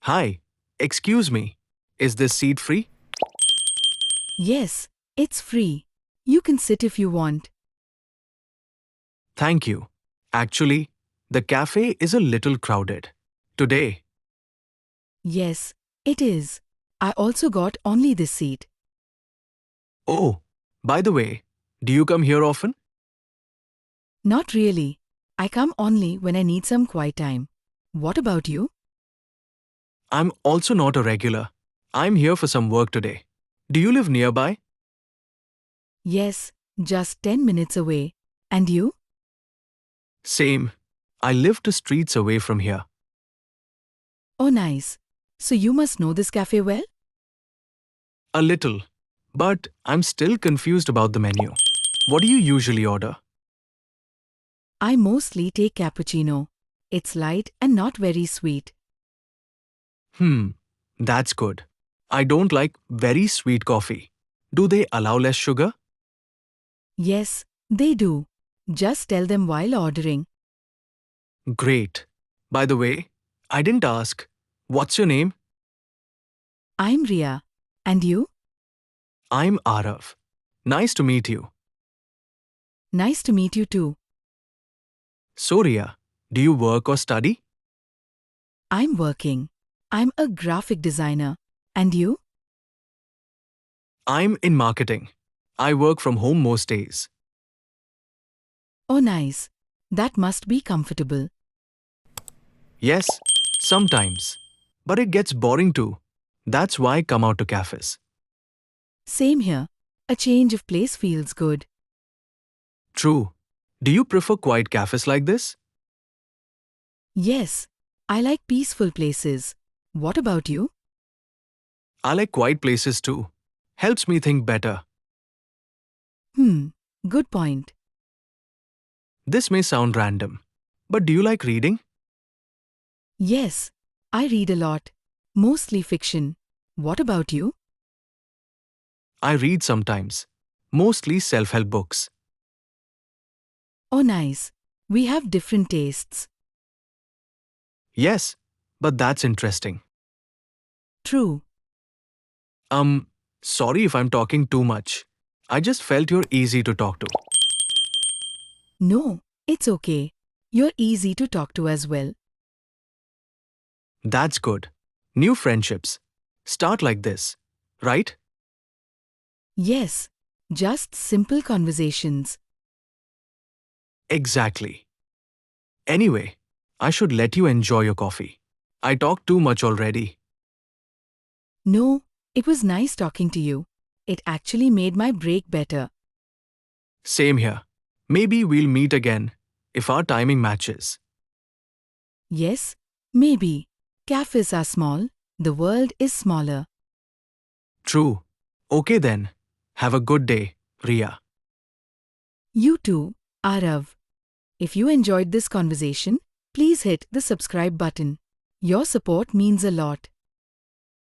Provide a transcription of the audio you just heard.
Hi, excuse me. Is this seat free? Yes, it's free. You can sit if you want. Thank you. Actually, the cafe is a little crowded. Today. Yes, it is. I also got only this seat. Oh, by the way, do you come here often? Not really. I come only when I need some quiet time. What about you? I'm also not a regular. I'm here for some work today. Do you live nearby? Yes, just 10 minutes away. And you? Same. I live 2 streets away from here. Oh, nice. So you must know this cafe well? A little. But I'm still confused about the menu. What do you usually order? I mostly take cappuccino. It's light and not very sweet. Hmm, that's good. I don't like very sweet coffee. Do they allow less sugar? Yes, they do. Just tell them while ordering. Great. By the way, I didn't ask. What's your name? I'm Ria. And you? I'm Arav. Nice to meet you. Nice to meet you too. So, Ria, do you work or study? I'm working. I'm a graphic designer. And you? I'm in marketing. I work from home most days. Oh, nice. That must be comfortable. Yes, sometimes. But it gets boring too. That's why I come out to cafes. Same here. A change of place feels good. True. Do you prefer quiet cafes like this? Yes, I like peaceful places. What about you? I like quiet places too. Helps me think better. Hmm, good point. This may sound random, but do you like reading? Yes, I read a lot. Mostly fiction. What about you? I read sometimes, mostly self help books. Oh, nice. We have different tastes. Yes, but that's interesting. True. Um, Sorry if I'm talking too much. I just felt you're easy to talk to. No, it's okay. You're easy to talk to as well. That's good. New friendships. Start like this, right? Yes, just simple conversations. Exactly. Anyway, I should let you enjoy your coffee. I talked too much already. No, it was nice talking to you. It actually made my break better. Same here. Maybe we'll meet again if our timing matches. Yes, maybe. Cafes are small, the world is smaller. True. Okay then. Have a good day, Ria. You too, Arav. If you enjoyed this conversation, please hit the subscribe button. Your support means a lot.